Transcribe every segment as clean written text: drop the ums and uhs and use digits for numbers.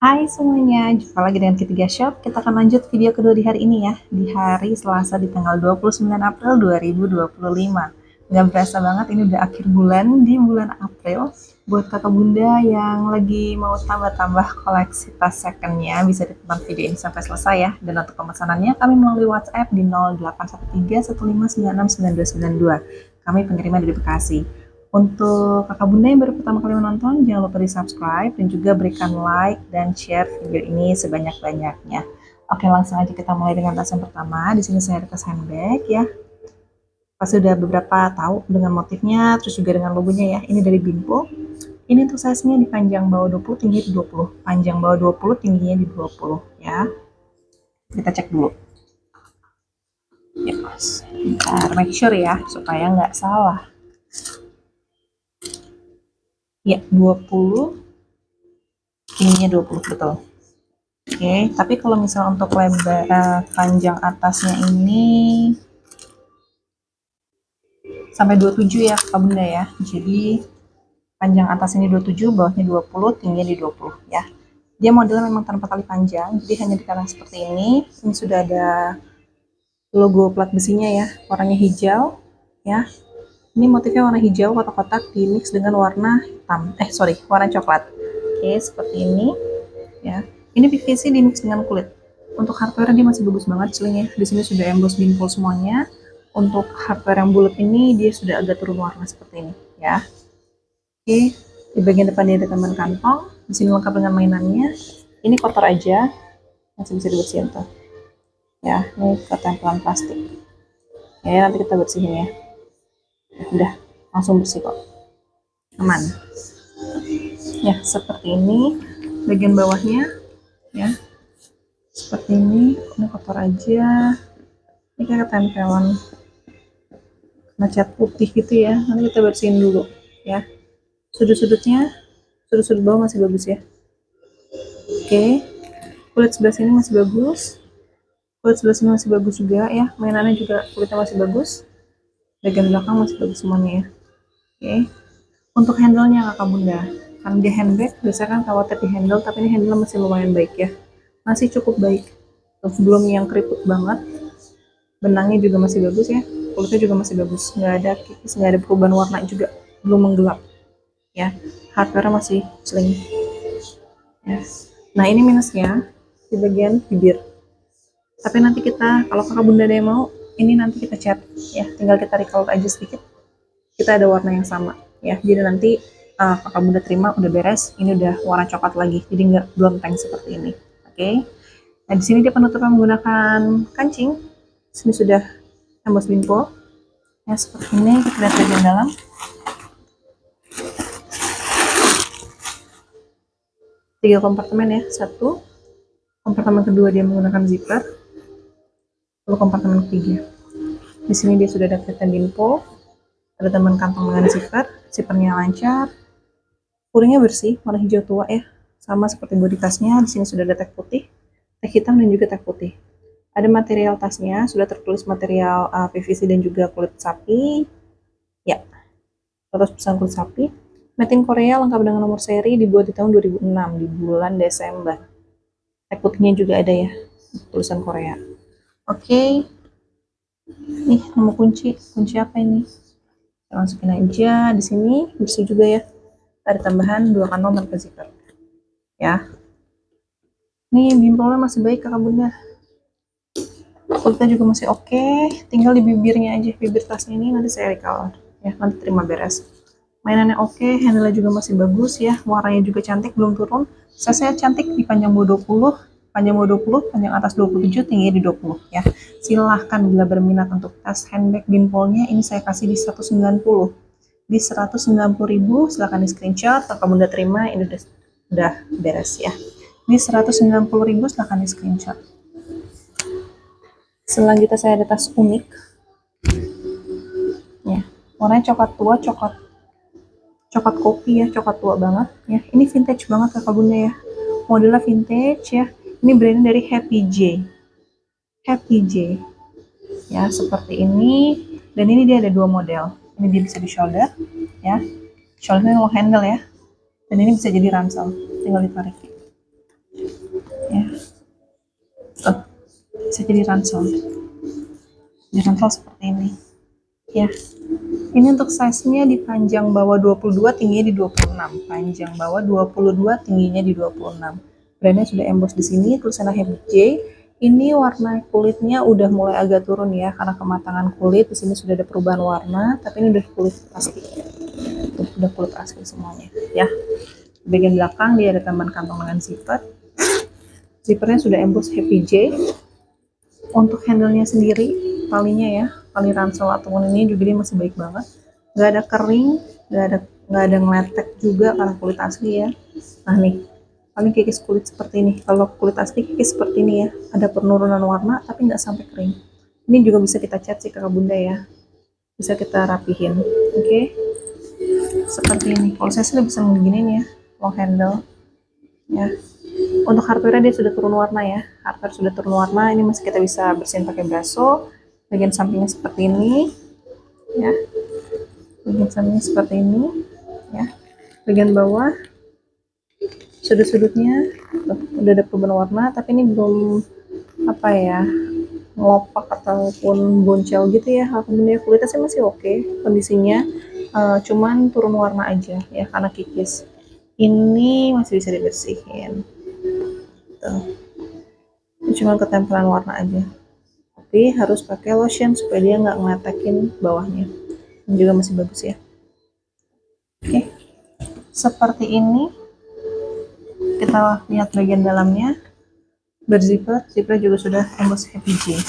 Hai semuanya, jumpa lagi dengan Ketiga Shop. Kita akan lanjut video kedua di hari ini ya, di hari Selasa di tanggal 29 April 2025. Nggak berasa banget, ini udah akhir bulan, di bulan April. Buat kakak bunda yang lagi mau tambah-tambah koleksi tas secondnya, bisa ditonton video ini sampai selesai ya. Dan untuk pemesanannya, kami melalui WhatsApp di 0813 15969292. Kami pengiriman dari Bekasi. Untuk kakak bunda yang baru pertama kali menonton, jangan lupa di subscribe dan juga berikan like dan share video ini sebanyak-banyaknya. Oke, langsung aja kita mulai dengan tas yang pertama. Di sini saya ada tas handbag ya. Pasti udah beberapa tahu dengan motifnya, terus juga dengan logonya ya. Ini dari Bimpo. Ini tuh size-nya di panjang bawah 20, tinggi di 20. Panjang bawah 20, tingginya di 20 ya. Kita cek dulu. Ya, bentar, make sure ya, supaya nggak salah. Ya, 20, tingginya 20, betul. Oke, tapi kalau misalnya untuk lebar panjang atasnya ini sampai 27 ya Kak Bunda ya. Jadi panjang atas ini 27, bawahnya 20, tingginya di 20 ya. Dia modelnya memang tanpa tali panjang, jadi hanya dikatakan seperti ini. Ini sudah ada logo plat besinya ya, warnanya hijau ya. Ini motifnya warna hijau, kotak-kotak di mix dengan warna hitam. Warna coklat. Oke, seperti ini ya. Ini PVC di mix dengan kulit. Untuk hardware dia masih bagus banget celingnya. Di sini sudah emboss Bimpol semuanya. Untuk hardware yang bulat ini dia sudah agak turun warna seperti ini ya. Oke, di bagian depan dia ada teman kantong. Di sini lengkap dengan mainannya. Ini kotor aja, masih bisa dibersihin tuh. Ya, ini ketempelan plastik. Ya, nanti kita bersihin ya. Udah, langsung bersih kok. Aman. Ya, seperti ini. Bagian bawahnya ya. Seperti ini kotor aja. Ini kayak ketempelan cat putih gitu ya. Nanti kita bersihin dulu ya. Sudut-sudutnya, sudut-sudut bawah masih bagus ya. Oke, kulit sebelah sini masih bagus. Kulit sebelah sini masih bagus juga ya. Mainannya juga kulitnya masih bagus. Bagian belakang masih bagus semuanya ya. Oke, untuk handle-nya kakak bunda, kan dia handbag, biasanya kan khawatir di handle, tapi ini handle masih lumayan baik ya. Masih cukup baik. Terus belum yang keriput banget. Benangnya juga masih bagus ya. Kulitnya juga masih bagus. Nggak ada kikis, nggak ada perubahan warna juga. Belum menggelap. Ya, hardware masih sling. Ya. Nah ini minusnya di bagian bibir. Tapi nanti kita, kalau kakak bunda ada yang mau, ini nanti kita cat ya. Tinggal kita recolor aja sedikit. Kita ada warna yang sama ya. Jadi nanti kakak bunda terima udah beres. Ini udah warna coklat lagi. Jadi nggak belum tank seperti ini. Oke. Nah di sini dia penutupnya menggunakan kancing. Sini sudah emboss Bimpo. Ya seperti ini. Kita lihat bagian dalam. Tiga kompartemen ya, satu kompartemen kedua dia menggunakan zipper, lalu kompartemen ketiga di sini dia sudah ada kelihatan Bimpo, ada teman kantong dengan zipper, zippernya lancar, kuringnya bersih, warna hijau tua ya, sama seperti bodi tasnya. Di sini sudah ada tag putih, tag hitam dan juga tag putih. Ada material tasnya, sudah tertulis material PVC dan juga kulit sapi ya, 100% kulit sapi. Made in Korea, lengkap dengan nomor seri, dibuat di tahun 2006 di bulan Desember. Tag putihnya juga ada ya, tulisan Korea. Oke. Nih, nomor kunci apa ini? Kita masukin aja di sini, bersih juga ya. Ada tambahan 2 kantong tanpa zipper. Ya. Nih, bimpelnya masih baik kakak bunda. Kulitnya juga masih oke, tinggal di bibirnya aja. Bibir tasnya ini nanti saya recolor ya, nanti terima beres. Mainannya oke, handle juga masih bagus ya, warnanya juga cantik, belum turun. Size-nya cantik di panjang bawah 20, panjang bawah 20, panjang atas 27, tinggi di 20 ya. Silahkan bila berminat untuk tas handbag Bimpolnya, ini saya kasih di 190. Di 190.000 silahkan di screenshot, kakak bunda terima, ini udah beres ya. Di 190.000 silahkan di screenshot. Selanjutnya saya ada tas unik ya, warnanya coklat tua, coklat kopi ya, coklat tua banget ya. Ini vintage banget kakak bunda ya, modelnya vintage ya. Ini brandnya dari Happy J ya, seperti ini. Dan ini dia ada 2 model, ini dia bisa di shoulder ya, shouldernya long handle ya, dan ini bisa jadi ransel, tinggal ditarik Ya, tuh, bisa jadi ransel. Jadi ransel seperti ini. Ya, ini untuk size-nya di panjang bawah 22, tingginya di 26. Panjang bawah 22, tingginya di 26. Brandnya sudah emboss di sini, tulisannya Happy J. Ini warna kulitnya udah mulai agak turun ya, karena kematangan kulit. Di sini sudah ada perubahan warna, tapi ini udah kulit asli. Tuh, udah kulit asli semuanya ya. Di bagian belakang dia ada tambahan kantong dengan zipper. Zippernya sudah emboss Happy J. Untuk handle-nya sendiri, talinya ya, tali ransel ataupun ini juga dia masih baik banget, nggak ada kering, nggak ada ngeletek juga karena kulit asli ya. Nah nih, paling kikis kulit seperti ini. Kalau kulit asli kikis seperti ini ya, ada penurunan warna tapi nggak sampai kering. Ini juga bisa kita cat sih kakak bunda ya, bisa kita rapihin. Oke, seperti ini. Kalau saya sih lebih seneng begini ya, long handle ya. Untuk hardware dia sudah turun warna ya, hardware sudah turun warna. Ini masih kita bisa bersihin pakai braso. Bagian sampingnya seperti ini ya, bagian sampingnya seperti ini ya. Bagian bawah sudut-sudutnya udah ada perubahan warna, tapi ini belum apa ya, ngelopak ataupun boncel gitu ya. Alhamdulillah kulitnya sih masih oke kondisinya, cuman turun warna aja ya karena kikis. Ini masih bisa dibersihin tuh, ini cuma ketempelan warna aja, tapi harus pakai lotion supaya dia nggak ngeletekin bawahnya. Ini juga masih bagus ya. Oke, seperti ini. Kita lihat bagian dalamnya, berzipper, zipper juga sudah emboss Happy J.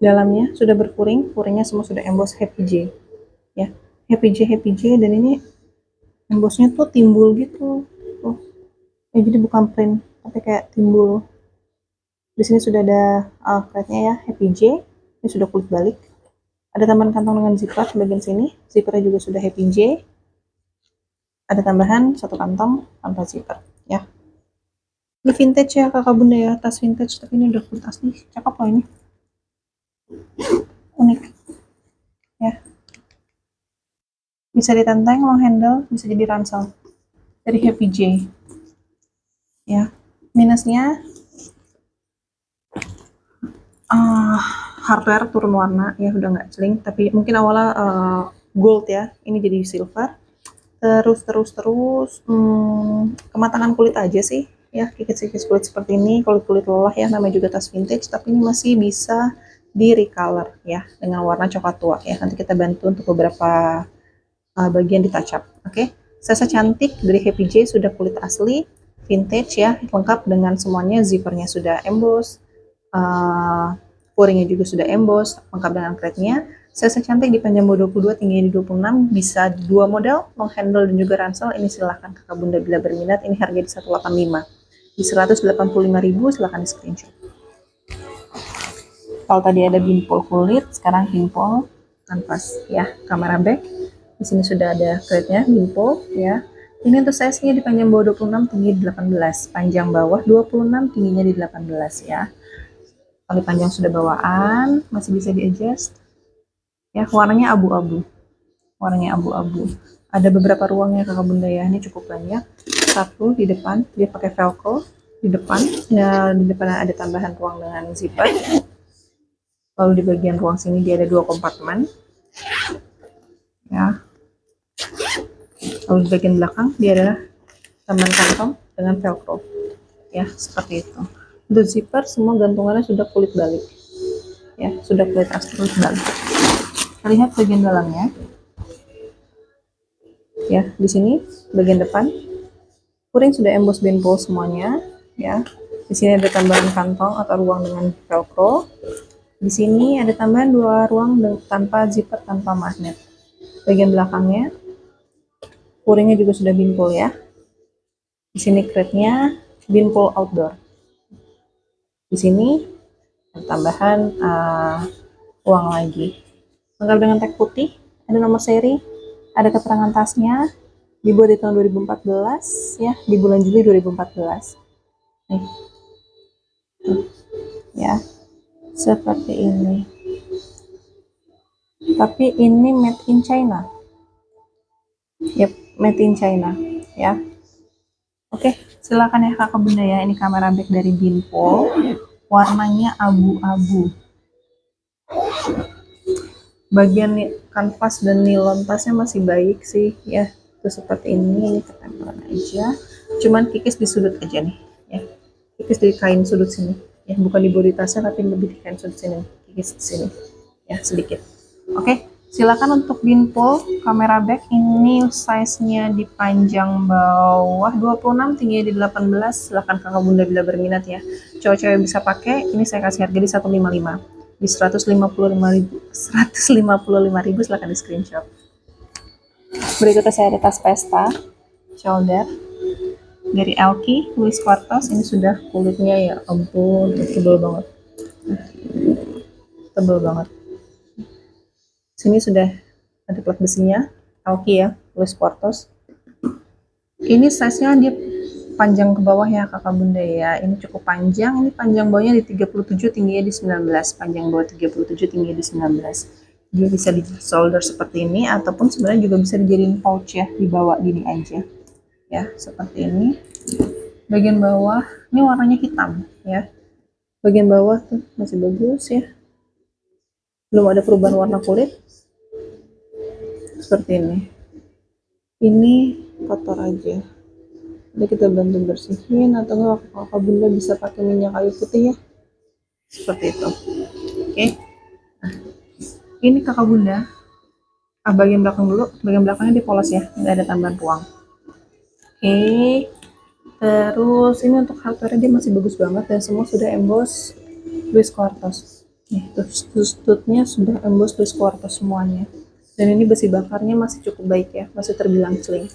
Dalamnya sudah berpuring, puringnya semua sudah emboss Happy J ya. Happy J, dan ini embossnya tuh timbul gitu tuh ya, jadi bukan print tapi kayak timbul. Di sini sudah ada threadnya ya, Happy J. Ini sudah kulit balik, ada tambahan kantong dengan zipper bagian sini, zippernya juga sudah Happy J. Ada tambahan satu kantong tanpa zipper ya. Ini vintage ya kakak bunda ya, tas vintage tapi ini udah kulit asli, cakep loh ini, unik ya. Bisa ditenteng, long handle, bisa jadi ransel dari Happy J ya. Minusnya hardware turun warna ya, udah nggak celing, tapi mungkin awalnya gold ya, ini jadi silver. Terus kematangan kulit aja sih ya, kikis-kikis kulit seperti ini, kulit lelah ya, namanya juga tas vintage, tapi ini masih bisa di recolor ya dengan warna coklat tua ya. Nanti kita bantu untuk beberapa bagian di touch up. Oke, Sasa cantik dari Happy J sudah kulit asli vintage ya, lengkap dengan semuanya, zippernya sudah emboss, puringnya juga sudah emboss, lengkap dengan crate-nya. Sasa cantik di panjang 22, tingginya di 26, bisa dua model, long handle dan juga ransel. Ini silahkan kakak bunda bila berminat. Ini harga di 185, di 185.000, silahkan di screenshot. Kalau tadi ada bimpol kulit, sekarang bimpol kanvas ya. Kamera back, di sini sudah ada crate-nya bimpol ya. Ini untuk size-nya di panjang bawah 26, tinggi di 18, panjang bawah 26, tingginya di 18 ya. Tali panjang sudah bawaan, masih bisa di adjust ya. Warnanya abu-abu, ada beberapa ruangnya kakak bunda ya, ini cukup banyak. Satu di depan, dia pakai velcro di depan, nah di depan ada tambahan ruang dengan zipper. Lalu di bagian ruang sini dia ada dua kompartemen ya. Lalu di bagian belakang dia adalah tambahan kantong dengan velcro ya, seperti itu. Untuk zipper semua gantungannya sudah kulit balik ya, sudah kulit asli kulit balik. Kita lihat bagian dalamnya ya. Di sini bagian depan puring sudah emboss bimpol semuanya ya. Di sini ada tambahan kantong atau ruang dengan velcro. Di sini ada tambahan dua ruang tanpa zipper, tanpa magnet. Bagian belakangnya puringnya juga sudah bimpol ya. Di sini crate-nya bimpol outdoor. Di sini ada tambahan ruang lagi. Lengkap dengan tag putih, ada nomor seri, ada keterangan tasnya, dibuat di tahun 2014 ya, di bulan Juli 2014. Nih. Ya. Seperti ini. tapi ini made in China. Yep, made in China ya. Oke, silakan ya kakak bunda ya. Ini kamera back dari Binpol, warnanya abu-abu. Bagian kanvas dan nilon tasnya masih baik sih ya. Itu seperti ini ketempelan aja. Cuman kikis di sudut aja nih ya. Kikis di kain sudut sini ya, bukan di body tasnya tapi lebih di kain sudut sini. Kikis di sini ya sedikit. Oke, silakan untuk Binpol kamera back ini size-nya di panjang bawah 26, tinggi di 18. Silakan kakak bunda bila berminat ya. Cowok-cowok bisa pakai, ini saya kasih harga di 155. Di 155.000 silakan di screenshot. Berikutnya saya ada tas pesta shoulder dari Elki Louis Quartos. Ini sudah kulitnya ya ampun tebal banget, tebal banget. Sini sudah ada plat besinya Elki ya Louis Quartos. Ini size-nya dia panjang ke bawah ya kakak bunda ya. Ini cukup panjang. Ini panjang bawahnya di 37, tingginya di 19. Panjang bawah 37, tingginya di 19. Dia bisa di shoulder seperti ini, ataupun sebenarnya juga bisa dijadiin pouch ya, dibawa gini aja ya, seperti ini. Bagian bawah ini warnanya hitam ya. Bagian bawah tuh masih bagus ya, belum ada perubahan warna kulit. Seperti ini kotor aja, jadi kita bantu bersihin, atau enggak kakak bunda bisa pakai minyak kayu putih ya, seperti itu. Oke, nah, ini kakak bunda bagian belakang dulu. Bagian belakangnya dipoles ya, nggak ada tambahan ruang. Oke, terus ini untuk hardware dia masih bagus banget dan semua sudah emboss Louis Quartos. Nih, tutnya sudah emboss Louis Quartos semuanya. Dan ini besi bakarnya masih cukup baik ya, masih terbilang clean.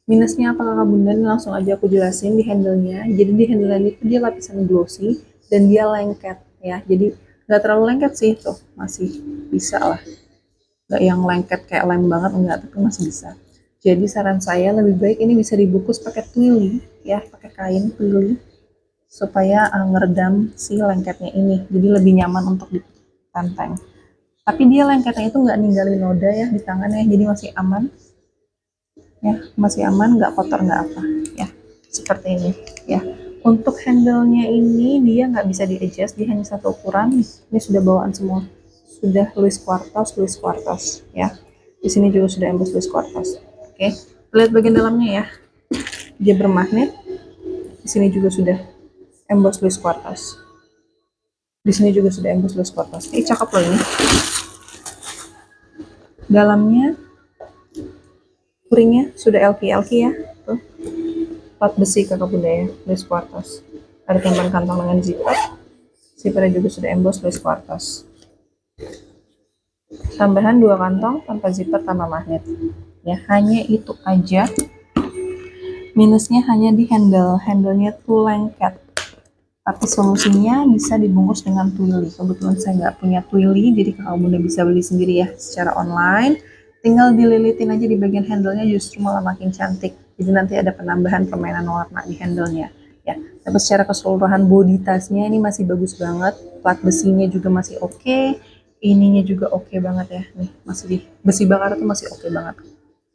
Minusnya apa kakak bunda? Ini langsung aja aku jelasin di handle-nya. Jadi di handle-nya itu dia lapisan glossy dan dia lengket ya. Jadi nggak terlalu lengket sih tuh, masih bisa lah. Nggak yang lengket kayak lem banget enggak, tapi masih bisa. Jadi saran saya lebih baik ini bisa dibungkus pakai twilly ya, pakai kain twilly supaya ngeredam si lengketnya ini. Jadi lebih nyaman untuk ditanteng. Tapi dia lengketnya itu nggak ninggalin noda ya di tangannya, jadi masih aman ya, masih aman, nggak kotor nggak apa ya, seperti ini ya. Untuk handle-nya ini dia nggak bisa di adjust, dia hanya satu ukuran. Ini sudah bawaan semua, sudah Louis Quartos ya. Di sini juga sudah emboss Louis Quartos. Oke, lihat bagian dalamnya ya, dia bermagnet. Di sini juga sudah emboss Louis Quartos. Di sini juga sudah emboss Louis Quartos. Ini cakep loh ini. Dalamnya kuringnya sudah LK ya, tuh plat besi kakak bunda ya, Louis Quartos. Ada tambahan kantong dengan zipper. Zippernya juga sudah emboss Louis Quartos. Tambahan 2 kantong tanpa zipper, tanpa magnet ya. Hanya itu aja minusnya, hanya di handle-nya tuh lengket. Tapi solusinya bisa dibungkus dengan twilly. Kebetulan saya nggak punya twilly, jadi kakak bunda bisa beli sendiri ya secara online. Tinggal dililitin aja di bagian handle-nya, justru malah makin cantik. Jadi nanti ada penambahan permainan warna di handle-nya ya. Tapi secara keseluruhan body tasnya ini masih bagus banget. Plat besinya juga masih oke. Ininya juga oke banget ya. Nih masih di besi bakar itu masih oke banget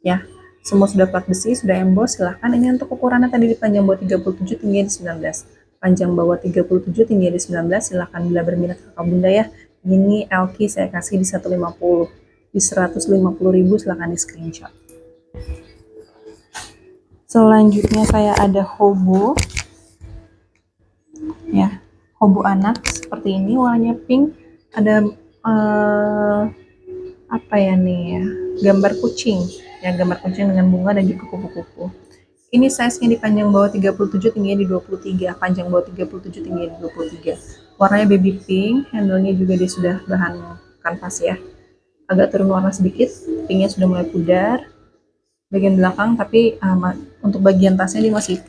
ya. Semua sudah plat besi, sudah emboss. Silahkan. Ini untuk ukurannya tadi di panjang bawah 37, tinggi di 19. Panjang bawah 37, tinggi di 19. Silahkan bila berminat kakak bunda ya. Ini Elki saya kasih di 150. Di 150.000 silahkan di screenshot. Selanjutnya saya ada hobo ya, hobo anak seperti ini, warnanya pink. Ada apa ya nih ya, gambar kucing ya, gambar kucing dengan bunga dan juga kupu-kupu. Ini size-nya di panjang bawah 37, tingginya di 23. Panjang bawah 37, tingginya di 23. Warnanya baby pink, handle-nya juga dia sudah bahan kanvas ya. Agak turun warna sedikit, pinknya sudah mulai pudar. Bagian belakang, tapi untuk bagian tasnya dia masih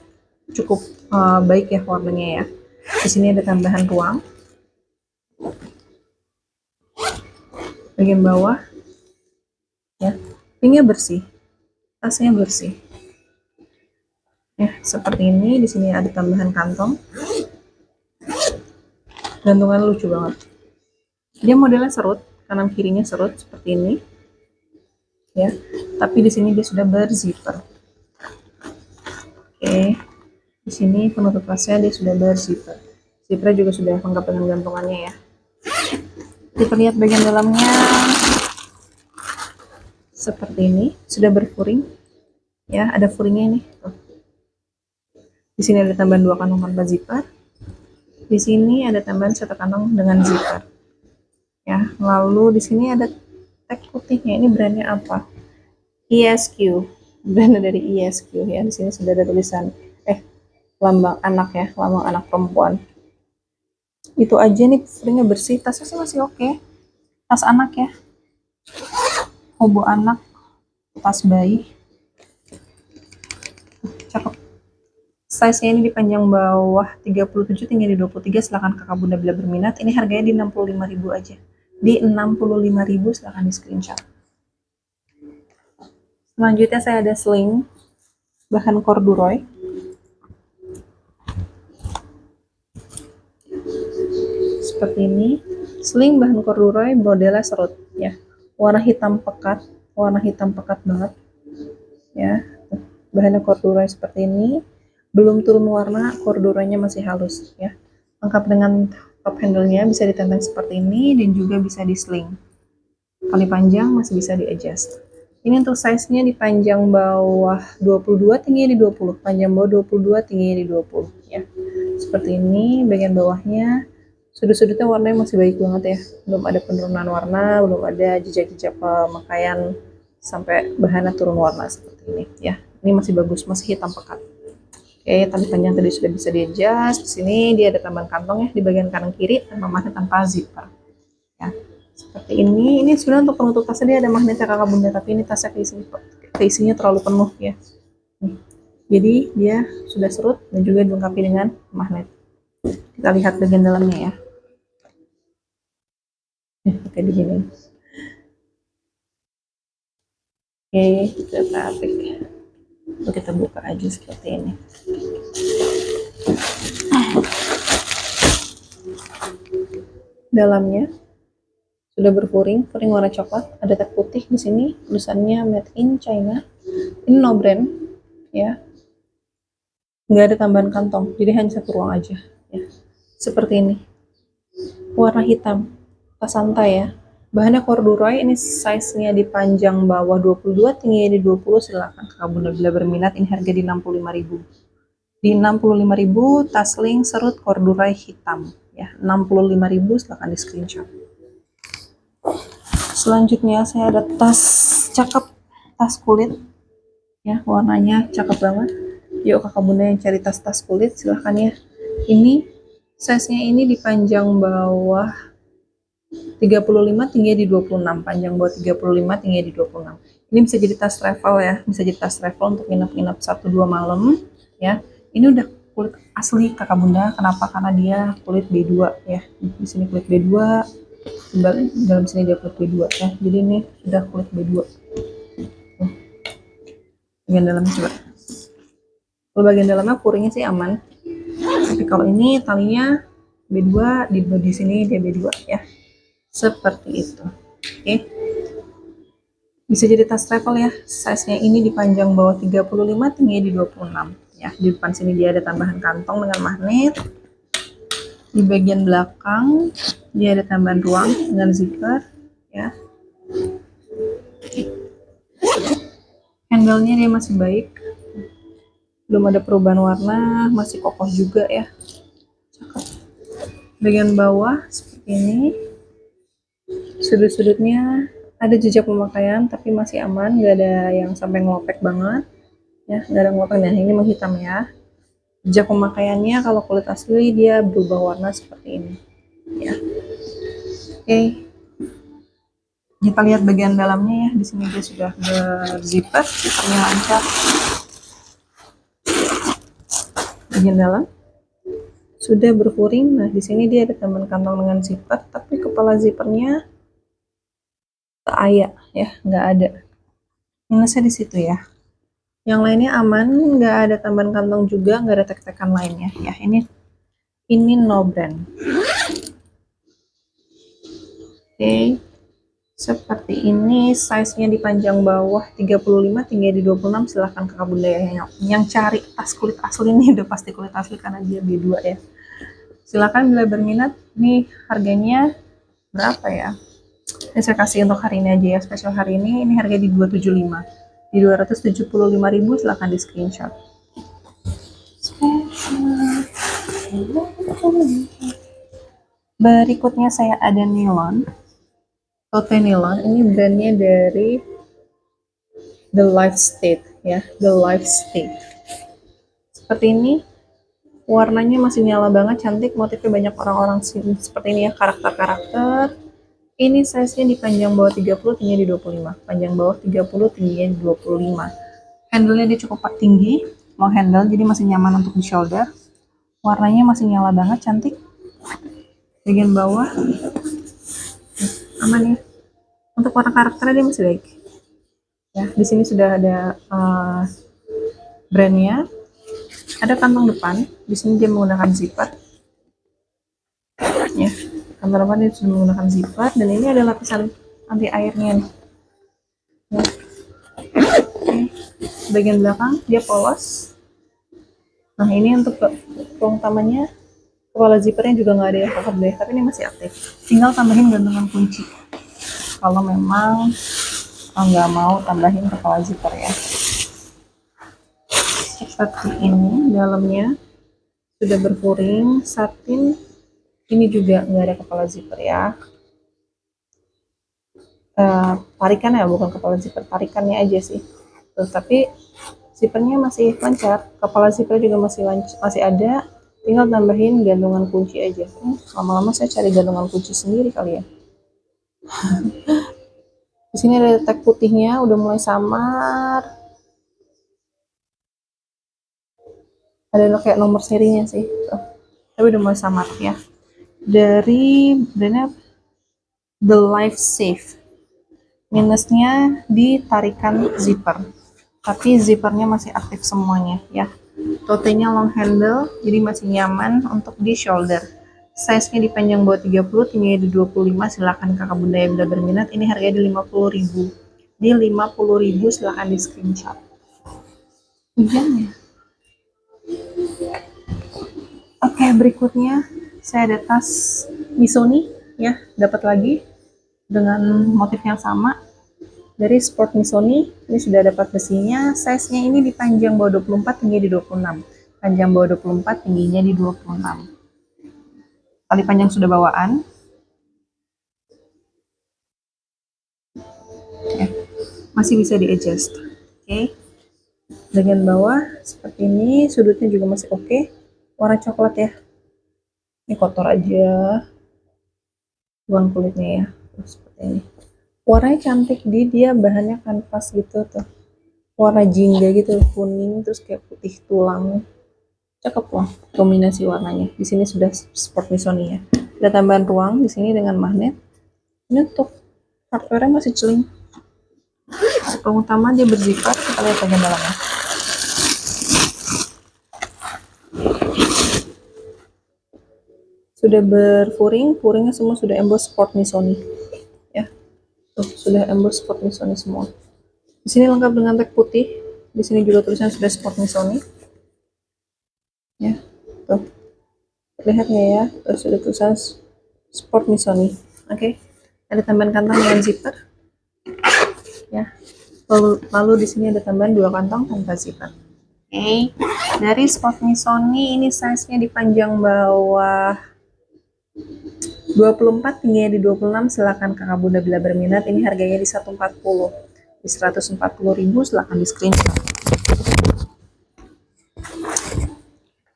cukup baik ya warnanya ya. Di sini ada tambahan ruang. Bagian bawah ya, pinknya bersih, tasnya bersih. Ya, seperti ini. Di sini ada tambahan kantong. Gantungan lucu banget. Dia modelnya serut kanan kirinya serut seperti ini ya, tapi di sini dia sudah berzipper. Oke, di sini penutup tasnya dia sudah berzipper. Zippernya juga sudah lengkap dengan gantungannya ya. Kita lihat bagian dalamnya seperti ini, sudah berfuring ya, ada furingnya ini. Di sini ada tambahan 2 kantong tanpa zipper. Di sini ada tambahan 1 kantong dengan zipper. Ya, lalu di sini ada tag putihnya. Ini brandnya apa? ESQ. Brand dari ESQ ya. Di sini sudah ada tulisan lambang anak ya, lambang anak perempuan. Itu aja nih, furingnya bersih, tasnya sih masih oke. Tas anak ya. Hobo anak, tas bayi. Cakep. Size-nya ini di panjang bawah 37, tinggi di 23. Silahkan kakak bunda bila berminat. Ini harganya di 65.000 aja. Di 65.000 silahkan di screenshot. Selanjutnya saya ada sling bahan corduroy. Seperti ini. Sling bahan corduroy modelnya serut ya. Warna hitam pekat banget ya. Bahannya corduroy seperti ini. Belum turun warna, corduroynya masih halus ya. Lengkap dengan top handle-nya, bisa ditenteng seperti ini dan juga bisa di sling. Kali panjang masih bisa di adjust. Ini untuk size-nya di panjang bawah 22, tingginya di 20. Panjang bawah 22, tingginya di 20 ya. Seperti ini bagian bawahnya. Sudut-sudutnya warnanya masih baik banget ya. Belum ada penurunan warna, belum ada jejak-jejak pemakaian sampai bahannya turun warna seperti ini ya. Ini masih bagus, masih hitam pekat. Oke, tali panjang tadi sudah bisa di adjust. Di sini dia ada tambahan kantong ya di bagian kanan kiri tanpa magnet, tanpa zipper. Ya, seperti ini. Ini sebenarnya untuk penutup tasnya dia ada magnetnya kakak bunda, tapi ini tasnya keisinya terlalu penuh ya. Nih. Jadi dia sudah serut dan juga dilengkapi dengan magnet. Kita lihat bagian dalamnya ya. Oke, di sini. Oke, kita tarik. Kita buka aja seperti ini. Dalamnya sudah berfuring, furing warna coklat, ada tag putih di sini, tulisannya made in China. Ini no brand ya. Nggak ada tambahan kantong, jadi hanya 1 ruang aja ya. Seperti ini. Warna hitam, tas santai ya. Bahannya corduroy, ini size-nya di panjang bawah 22, tingginya di 20. Silahkan kakak bunda bila berminat. Ini harga di 65.000. Di 65.000 tas sling serut corduroy hitam ya. 65.000 silahkan di screenshot. Selanjutnya saya ada tas cakep, tas kulit ya, warnanya cakep banget. Yuk kakak bunda yang cari tas-tas kulit silahkan ya. Ini size-nya ini di panjang bawah 35, tingginya di 26. Panjang bawah 35, tingginya di 26. Ini bisa jadi tas travel ya, bisa jadi tas travel untuk nginep-nginep 1-2 malam ya. Ini udah kulit asli kakak bunda. Kenapa? Karena dia kulit B2 ya. Di sini kulit B2, dalam sini dia kulit B2 ya. Jadi ini sudah kulit B2. Bagian dalamnya coba. Kalau bagian dalamnya furingnya sih aman. Tapi kalau ini talinya B2, di sini dia B2 ya. Seperti itu. Oke. Bisa jadi tas travel ya. Size-nya ini di panjang bawah 35, tingginya di 26 ya. Di depan sini dia ada tambahan kantong dengan magnet. Di bagian belakang dia ada tambahan ruang dengan zipper ya. Handle-nya dia masih baik. Belum ada perubahan warna, masih kokoh juga ya. Cakep. Bagian bawah seperti ini. Sudut-sudutnya ada jejak pemakaian tapi masih aman, nggak ada yang sampai ngelopek banget ya, nggak ada ngelopek. Nah ini menghitam ya. Jejak pemakaiannya kalau kulit asli dia berubah warna seperti ini ya. Oke, kita lihat bagian dalamnya ya. Di sini dia sudah berzipper, zippernya lancar. Bagian dalam sudah berfuring. Nah di sini dia ada tambahan kantong dengan zipper, tapi kepala zippernya ayah ya, nggak ada. Minusnya di situ ya. Yang lainnya aman, nggak ada tambahan kantong juga, nggak ada tek-tekan lainnya ya. Ini no brand. Oke, Seperti ini, size-nya di panjang bawah 35, tinggi di 26. Silahkan kakak bunda ya, yang cari tas kulit asli ini udah pasti kulit asli karena dia B2 ya. Silahkan bila berminat. Nih harganya berapa ya? Ini saya kasih untuk hari ini aja ya, spesial hari ini harga di 275. Di 275.000 silahkan di screenshot. Berikutnya saya ada nilon. Tote nilon, ini brandnya dari The Life State ya, The Life State. Seperti ini, warnanya masih nyala banget, cantik, motifnya banyak orang-orang seperti ini ya, karakter-karakter. Ini size-nya di panjang bawah 30, tinggi di 25. Panjang bawah 30, tingginya di 25. Handle-nya dia cukup tinggi, long handle, jadi masih nyaman untuk di shoulder. Warnanya masih nyala banget, cantik. Bagian bawah aman ya. Untuk warna karakternya dia masih baik. Ya, di sini sudah ada brandnya. Ada kantong depan. Di sini dia menggunakan zipper. Ya, kantong depan dia sudah menggunakan zipper, dan ini ada lapisan anti airnya nih. Ya. Bagian belakang dia polos. Nah, ini untuk ruang tamannya, kepala zippernya juga nggak ada yang kakak deh, tapi ini masih aktif. Tinggal tambahin gantungan kunci kalau memang nggak mau tambahin kepala zipper ya. Seperti ini dalamnya sudah berpuring satin. Ini juga nggak ada kepala zipper ya. Tarikan ya, bukan kepala zipper, tarikannya aja sih. Tuh, tapi zippernya masih lancar, kepala zipper juga masih ada. Tinggal tambahin gantungan kunci aja. Lama-lama saya cari gantungan kunci sendiri kali ya. Di sini ada tag putihnya, udah mulai samar. Ada kayak nomor serinya sih, tuh. Tapi udah mulai samar ya. Dari brandnya The Life Safe. Minusnya di tarikan zipper, tapi zippernya masih aktif semuanya ya. Totenya long handle, jadi masih nyaman untuk di shoulder. Size-nya di panjang bawah 30, tingginya di 25. Silahkan kakak bunda yang udah berminat. Ini harganya di 50.000. Di 50.000 silahkan di screenshot. Hujan ya. Oke, berikutnya saya ada tas Missoni ya, dapat lagi dengan motif yang sama dari Sport Missoni. Ini sudah dapat besinya. Size-nya ini di panjang bawah 24, tinggi di 26. Panjang bawah 24, tingginya di 26. Tali panjang sudah bawaan. Ya, masih bisa di adjust. Oke. Bagian bawah seperti ini, sudutnya juga masih oke. Warna coklat ya. Ini kotor aja. Buang kulitnya ya. Seperti ini. Warnanya cantik, dia bahannya kanvas gitu tuh. Warna jingga gitu, kuning terus kayak putih tulang. Cakep loh kombinasi warnanya. Di sini sudah Sport Missoni ya. Ada tambahan ruang di sini dengan magnet. Ini untuk hardware masih celing. Utama dia berzipper. Kita lihat bagian dalamnya. Sudah berfuring, furingnya semua sudah emboss Sport Missoni ya. Tuh, sudah emboss Sport Missoni semua. Di sini lengkap dengan tag putih. Di sini juga tulisan sudah Sport Missoni ya. Tuh, lihat nggak ya? Terus sudah tulisan Sport Missoni. Oke. Ada tambahan kantong dengan zipper ya. Lalu di sini ada tambahan 2 kantong tanpa zipper. Oke. Dari Sport Missoni ini size-nya di panjang bawah 24, tingginya di 26. Silahkan kakak bunda bila berminat. Ini harganya di 140. Di 140.000 silahkan di screenshot.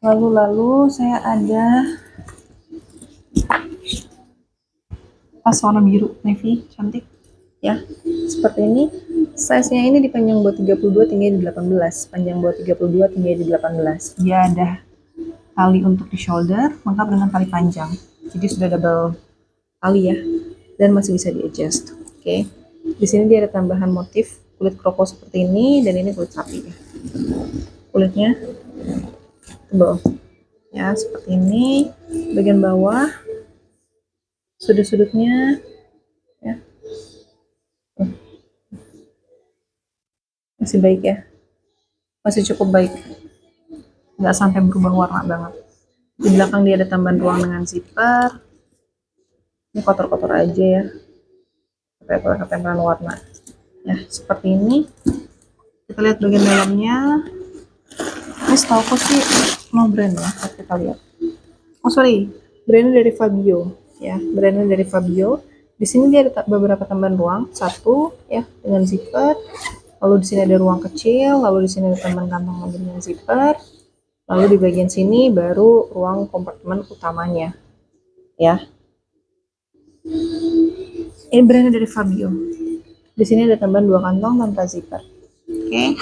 Lalu saya ada tas warna biru navy, cantik ya. Seperti ini. Size-nya ini di panjang bawah 32, tinggi di 18. Panjang bawah 32, tinggi di 18. Dia ada tali untuk di shoulder, lengkap dengan tali panjang. Jadi sudah double tali ya, dan masih bisa di adjust. Oke. Di sini dia ada tambahan motif kulit kroko seperti ini, dan ini kulit sapi ya. Kulitnya tebal ya, seperti ini. Bagian bawah sudut-sudutnya ya Masih baik ya, masih cukup baik, nggak sampai berubah warna banget. Di belakang dia ada tambahan ruang dengan zipper. Ini kotor-kotor aja ya, pakai ketempelan warna ya, seperti ini. Kita lihat bagian dalamnya. Ini setahu sih no brand ya, kita lihat. Oh sorry, brandnya dari Fabio ya, brandnya dari Fabio. Di sini dia ada beberapa tambahan ruang, satu ya dengan zipper. Lalu di sini ada ruang kecil, lalu di sini ada tambahan kantong lagi dengan zipper. Lalu di bagian sini baru ruang kompartemen utamanya ya. Ini brandnya dari Fabio. Di sini ada tambahan 2 kantong tanpa zipper. Oke.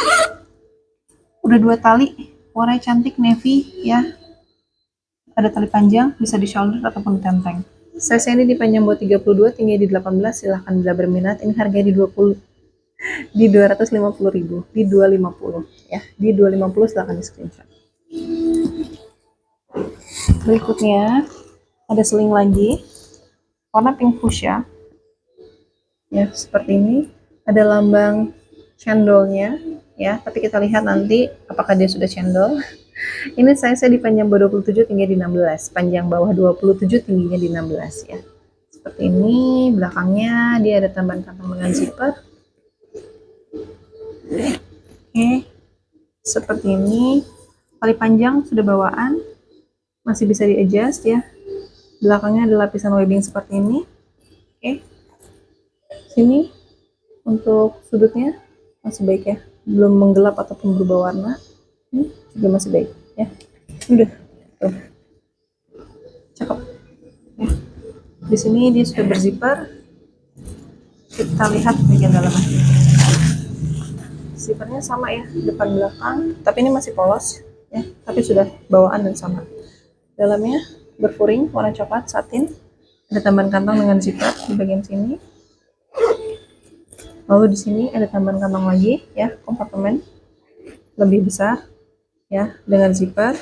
Udah 2 tali, warnanya cantik navy ya. Ada tali panjang, bisa di shoulder ataupun tenteng. Size ini di panjang buat 32, tinggi di 18. Silahkan bila berminat. Ini harganya di 20, di 250.000, di 250 ya, di 250. Silahkan di screenshot. Berikutnya ada seling lagi, warna pink fuchsia ya, seperti ini. Ada lambang cendolnya ya, tapi kita lihat nanti apakah dia sudah cendol. Ini saya di panjang bawah 27, tinggi di 16, panjang bawah 27, tingginya di 16 ya. Seperti ini. Belakangnya dia ada tambahan kantong dengan zipper. Oke, seperti ini. Tali panjang sudah bawaan, masih bisa di adjust ya. Belakangnya ada lapisan webbing seperti ini. Oke, sini untuk sudutnya masih baik ya, belum menggelap ataupun berubah warna. Ini juga masih baik ya. Udah tuh, cakep ya. Di sini dia sudah berzipper. Kita lihat bagian dalamnya. Zippernya sama ya, depan belakang, tapi ini masih polos ya, tapi sudah bawaan dan sama. Dalamnya berfuring warna coklat satin. Ada tambahan kantong dengan zipper di bagian sini. Lalu di sini ada tambahan kantong lagi ya, kompartemen lebih besar ya dengan zipper.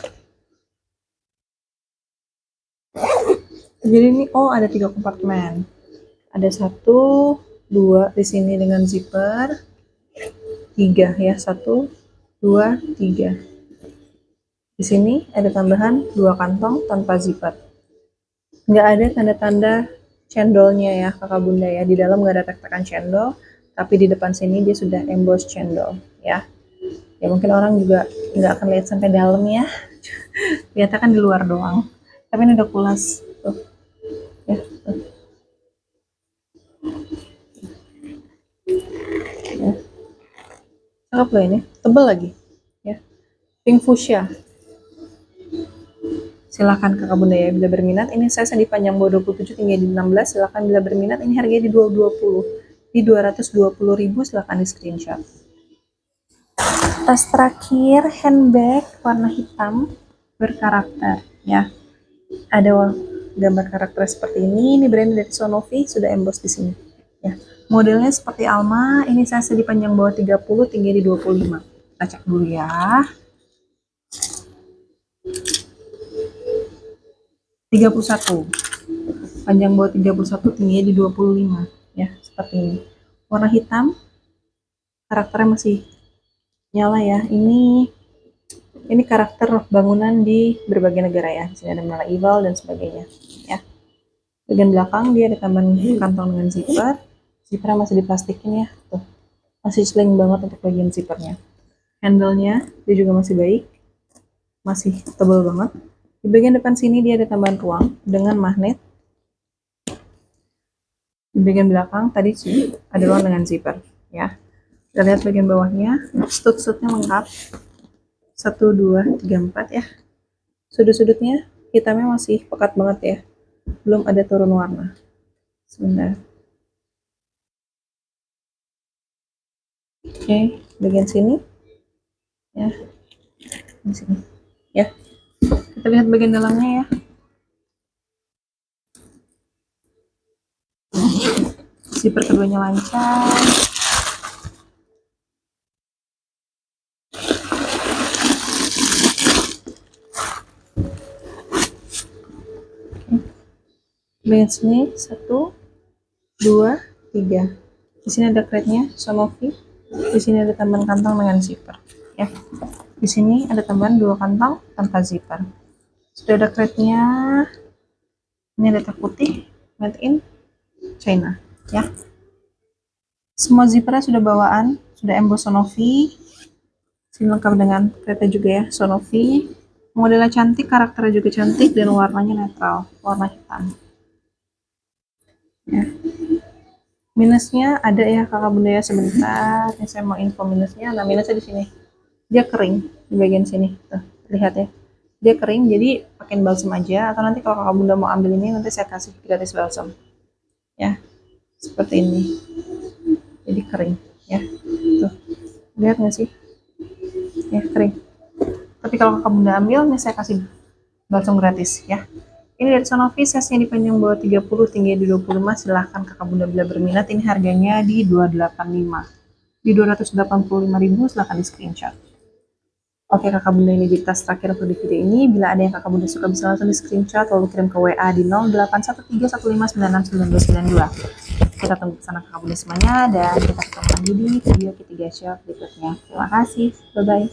Jadi ini ada 3 kompartemen. Ada 1, 2 di sini dengan zipper, 3 ya, 1, 2, 3. Di sini ada tambahan 2 kantong tanpa zipper. Nggak ada tanda-tanda cendolnya ya kakak bunda ya, di dalam nggak ada tekan cendol, tapi di depan sini dia sudah emboss cendol ya. Ya mungkin orang juga nggak akan lihat sampai dalam ya, lihatnya kan di luar doang, tapi ini udah pulas tuh ya, tuh. Ya. Cakep loh, ini tebel lagi ya, pink fuchsia. Silahkan kakak bunda ya bila berminat. Ini saya di panjang bawah 27, tinggi di 16. Silahkan bila berminat. Ini harganya di 220, di 220.000. Silahkan di screenshot. Tas terakhir, handbag warna hitam berkarakter ya. Ada gambar karakter seperti ini. Ini brand dari Sonovi, sudah emboss di sini ya. Modelnya seperti Alma. Ini saya di panjang bawah 30, tinggi di 25. Kita cek dulu ya. 31, panjang bawah 31, tingginya di 25 ya, seperti ini. Warna hitam, karakternya masih nyala ya. Ini karakter bangunan di berbagai negara ya. Di sini ada menara Eiffel dan sebagainya ya. Bagian belakang dia ada tambahan kantong dengan zipper. Zippernya masih diplastikin ya, tuh. Masih sling banget untuk bagian zippernya. Handle-nya dia juga masih baik, masih tebal banget. Di bagian depan sini dia ada tambahan ruang dengan magnet. Di bagian belakang tadi ada ruang dengan zipper ya. Kita lihat bagian bawahnya, stud-studnya lengkap. 1, 2, 3, 4 ya. Sudut-sudutnya hitamnya masih pekat banget ya, belum ada turun warna. Sebentar. Oke, bagian sini ya, di sini ya. Kita lihat bagian dalamnya ya. Zipper keduanya lancar. Bagian sini 1, 2, 3. Di sini ada crate-nya Sonovi. Di sini ada tambahan kantong dengan zipper ya. Di sini ada tambahan 2 kantong tanpa zipper. Sudah ada crate-nya. Ini ada tag putih made in China ya. Semua zippernya sudah bawaan, sudah emboss Sonovi. Sini lengkap dengan crate juga ya, Sonovi. Modelnya cantik, karakternya juga cantik, dan warnanya netral, warna hitam. Ya. Minusnya ada ya kakak bunda ya, sebentar. Ini saya mau info minusnya. Nah, minusnya di sini. Dia kering di bagian sini. Tuh, lihat ya. Dia kering, jadi pakai balsam aja. Atau nanti kalau kakak bunda mau ambil ini, nanti saya kasih gratis balsam. Ya, seperti ini. Jadi kering ya. Tuh, lihat nggak sih? Ya, kering. Tapi kalau kakak bunda ambil, ini saya kasih balsam gratis ya. Ini dari Sonovi, size-nya di panjang bawah 30, tinggi di 25. Silahkan kakak bunda bila berminat. Ini harganya di 285. Di 285.000, silahkan di screenshot. Oke kakak bunda, ini jadi tas terakhir untuk di video ini. Bila ada yang kakak bunda suka, bisa langsung di screenshot lalu kirim ke WA di 081315969292. Kita tunggu pesanan kakak bunda semuanya, dan kita ketemu lagi di video ketiga shop berikutnya. Terima kasih, bye bye.